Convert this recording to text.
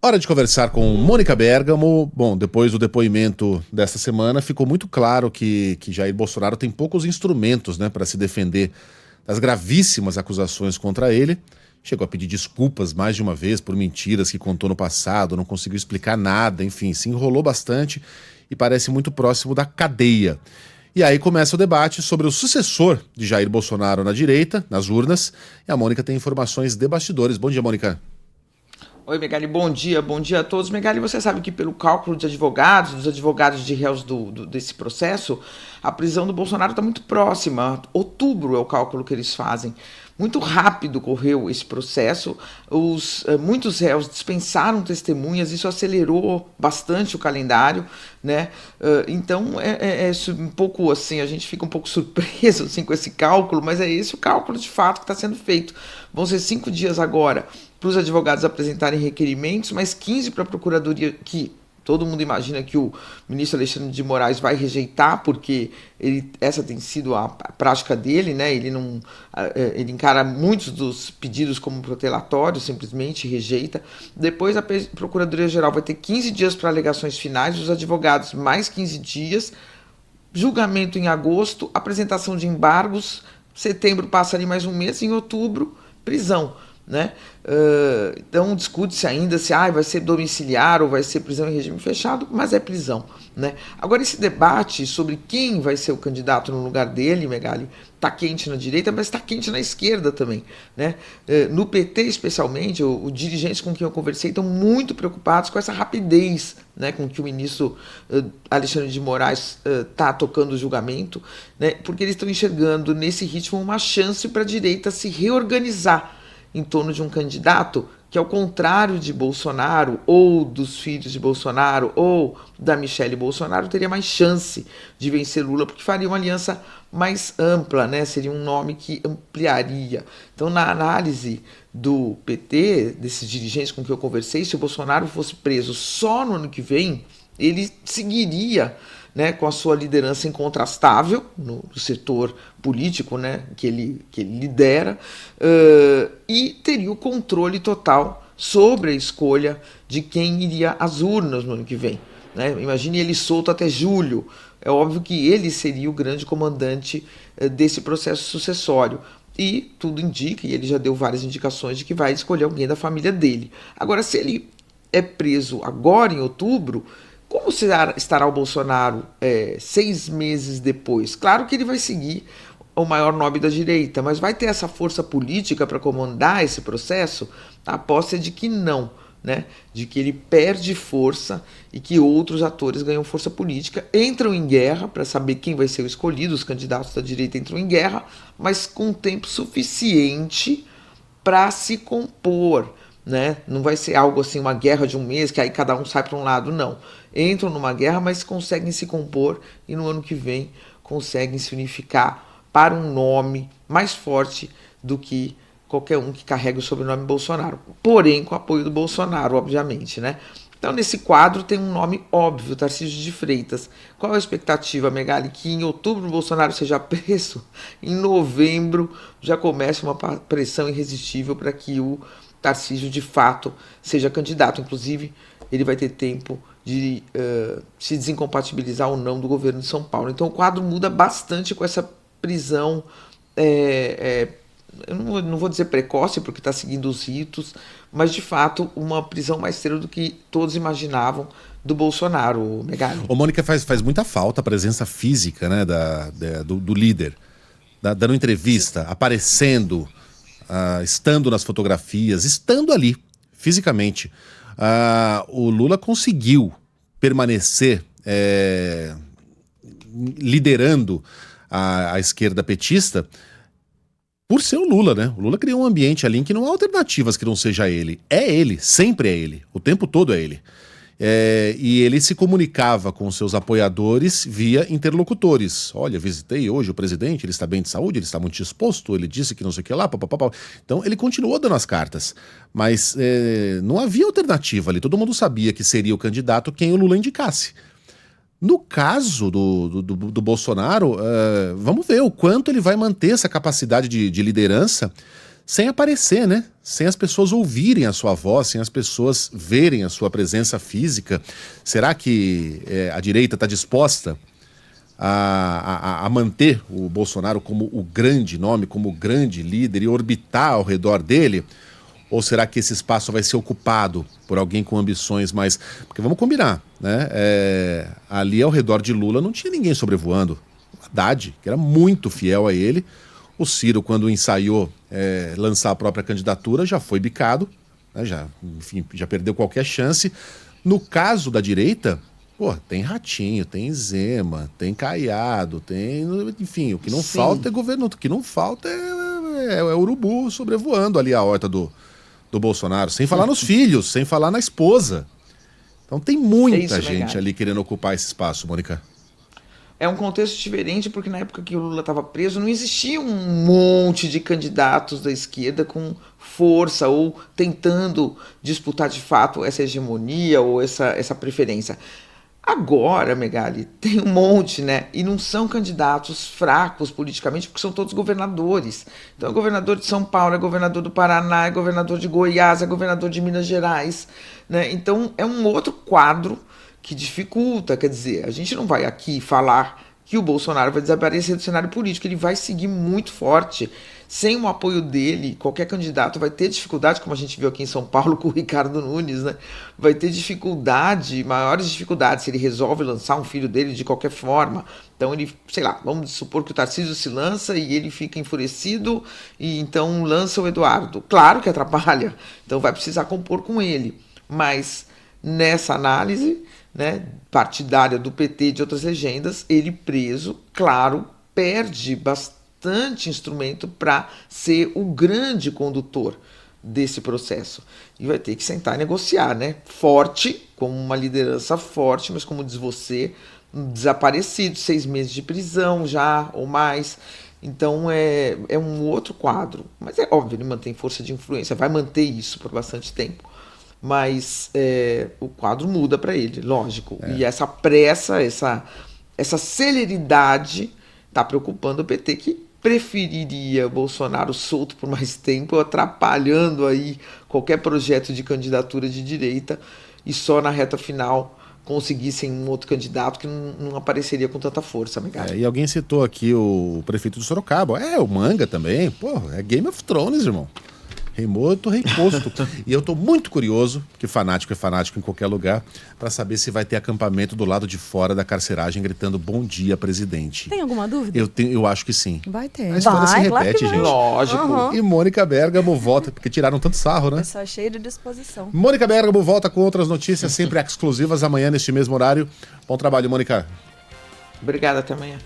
Hora de conversar com Mônica Bergamo. Bom, depois do depoimento desta semana, ficou muito claro que Jair Bolsonaro tem poucos instrumentos, né, para se defender das gravíssimas acusações contra ele. Chegou a pedir desculpas mais de uma vez por mentiras que contou no passado, não conseguiu explicar nada, enfim, se enrolou bastante e parece muito próximo da cadeia. E aí começa o debate sobre o sucessor de Jair Bolsonaro na direita, nas urnas, e a Mônica tem informações de bastidores. Bom dia, Mônica. Oi, Megali, bom dia a todos. Megali, você sabe que pelo cálculo de dos advogados de réus desse processo, a prisão do Bolsonaro está muito próxima. Outubro é o cálculo que eles fazem. Muito rápido correu esse processo, muitos réus dispensaram testemunhas, isso acelerou bastante o calendário, né? Então um pouco assim, a gente fica um pouco surpreso assim, com esse cálculo, mas é esse o cálculo de fato que está sendo feito. Vão ser 5 dias agora para os advogados apresentarem requerimentos, mas 15 para a Procuradoria, que todo mundo imagina que o ministro Alexandre de Moraes vai rejeitar, porque essa tem sido a prática dele, né? Ele encara muitos dos pedidos como protelatórios, simplesmente rejeita. Depois a Procuradoria-Geral vai ter 15 dias para alegações finais, os advogados mais 15 dias, julgamento em agosto, apresentação de embargos, setembro passa ali mais um mês, em outubro, prisão. Né? Então discute-se ainda se vai ser domiciliar ou vai ser prisão em regime fechado, mas é prisão, né? Agora, esse debate sobre quem vai ser o candidato no lugar dele, Megali, está quente na direita, mas está quente na esquerda também, né? No PT especialmente, os dirigentes com quem eu conversei estão muito preocupados com essa rapidez, né, com que o ministro Alexandre de Moraes está tocando o julgamento, né, porque eles estão enxergando nesse ritmo uma chance para a direita se reorganizar em torno de um candidato que, ao contrário de Bolsonaro, ou dos filhos de Bolsonaro, ou da Michele Bolsonaro, teria mais chance de vencer Lula, porque faria uma aliança mais ampla, né? Seria um nome que ampliaria. Então, na análise do PT, desses dirigentes com que eu conversei, se o Bolsonaro fosse preso só no ano que vem, ele seguiria, né, com a sua liderança incontrastável no setor político, né, que ele lidera, e teria o controle total sobre a escolha de quem iria às urnas no ano que vem. Né? Imagine ele solto até julho. É óbvio que ele seria o grande comandante desse processo sucessório. E tudo indica, e ele já deu várias indicações de que vai escolher alguém da família dele. Agora, se ele é preso agora, em outubro, como estará o Bolsonaro 6 meses depois? Claro que ele vai seguir o maior nome da direita, mas vai ter essa força política para comandar esse processo? A aposta é de que não, né? De que ele perde força e que outros atores ganham força política, entram em guerra para saber quem vai ser o escolhido, os candidatos da direita entram em guerra, mas com tempo suficiente para se compor. Né? Não vai ser algo assim, uma guerra de um mês, que aí cada um sai para um lado, não. Entram numa guerra, mas conseguem se compor e no ano que vem conseguem se unificar para um nome mais forte do que qualquer um que carrega o sobrenome Bolsonaro. Porém, com o apoio do Bolsonaro, obviamente, né? Então, nesse quadro tem um nome óbvio, Tarcísio de Freitas. Qual a expectativa, Megali? Que em outubro o Bolsonaro seja preso, em novembro já comece uma pressão irresistível para que o Tarcísio de fato seja candidato. Inclusive, ele vai ter tempo de se desincompatibilizar ou não do governo de São Paulo. Então o quadro muda bastante com essa prisão, eu não vou dizer precoce, porque está seguindo os ritos, mas de fato uma prisão mais cedo do que todos imaginavam do Bolsonaro, Megali. Ô, Mônica, faz muita falta a presença física, né, do líder, dando entrevista, aparecendo, estando nas fotografias, estando ali, fisicamente. O Lula conseguiu permanecer liderando a esquerda petista por ser o Lula, né? O Lula criou um ambiente ali em que não há alternativas que não seja ele. É ele, sempre é ele, o tempo todo é ele. E ele se comunicava com seus apoiadores via interlocutores. Olha, visitei hoje o presidente, ele está bem de saúde, ele está muito disposto, ele disse que não sei o que lá, papapá. Então ele continuou dando as cartas, mas não havia alternativa ali, todo mundo sabia que seria o candidato quem o Lula indicasse. No caso do Bolsonaro, vamos ver o quanto ele vai manter essa capacidade de liderança sem aparecer, né? Sem as pessoas ouvirem a sua voz, sem as pessoas verem a sua presença física. Será que a direita está disposta a manter o Bolsonaro como o grande nome, como o grande líder e orbitar ao redor dele? Ou será que esse espaço vai ser ocupado por alguém com ambições mais... Porque vamos combinar, né? Ali ao redor de Lula não tinha ninguém sobrevoando. O Haddad, que era muito fiel a ele. O Ciro, quando ensaiou lançar a própria candidatura, já foi bicado, né? Já perdeu qualquer chance. No caso da direita, tem Ratinho, tem Zema, tem Caiado, tem... Enfim, o que não falta é governo, o que não falta é urubu sobrevoando ali a horta do Bolsonaro, sem falar nos filhos, sem falar na esposa. Então tem muita gente ali querendo ocupar esse espaço, Mônica. É um contexto diferente porque na época que o Lula estava preso não existia um monte de candidatos da esquerda com força ou tentando disputar de fato essa hegemonia ou essa preferência. Agora, Megali, tem um monte, né? E não são candidatos fracos politicamente, porque são todos governadores. Então é governador de São Paulo, é governador do Paraná, é governador de Goiás, é governador de Minas Gerais, né? Então é um outro quadro que dificulta, quer dizer, a gente não vai aqui falar que o Bolsonaro vai desaparecer do cenário político, ele vai seguir muito forte. Sem o apoio dele, qualquer candidato vai ter dificuldade, como a gente viu aqui em São Paulo com o Ricardo Nunes, né? Vai ter dificuldade, maiores dificuldades, se ele resolve lançar um filho dele de qualquer forma. Então ele, sei lá, vamos supor que o Tarcísio se lança e ele fica enfurecido e então lança o Eduardo. Claro que atrapalha, então vai precisar compor com ele. Mas nessa análise, né, partidária do PT e de outras legendas, ele preso, claro, perde bastante instrumento para ser o grande condutor desse processo. E vai ter que sentar e negociar, né? Forte, como uma liderança forte, mas como diz você, desaparecido, 6 meses de prisão já, ou mais. Então é um outro quadro. Mas é óbvio, ele mantém força de influência, vai manter isso por bastante tempo. Mas o quadro muda para ele, lógico. E essa pressa, essa celeridade está preocupando o PT, que preferiria Bolsonaro solto por mais tempo, atrapalhando aí qualquer projeto de candidatura de direita e só na reta final conseguissem um outro candidato que não apareceria com tanta força, Megali. E alguém citou aqui o prefeito de Sorocaba. O Manga também. É Game of Thrones, irmão. Rei morto, rei posto. E eu tô muito curioso, porque fanático é fanático em qualquer lugar, para saber se vai ter acampamento do lado de fora da carceragem gritando bom dia, presidente. Tem alguma dúvida? Eu acho que sim. Vai ter. A história se repete, claro, gente. Lógico. E Mônica Bergamo volta, porque tiraram tanto sarro, né? Pessoa cheia de disposição. Mônica Bergamo volta com outras notícias sempre exclusivas amanhã neste mesmo horário. Bom trabalho, Mônica. Obrigada, até amanhã.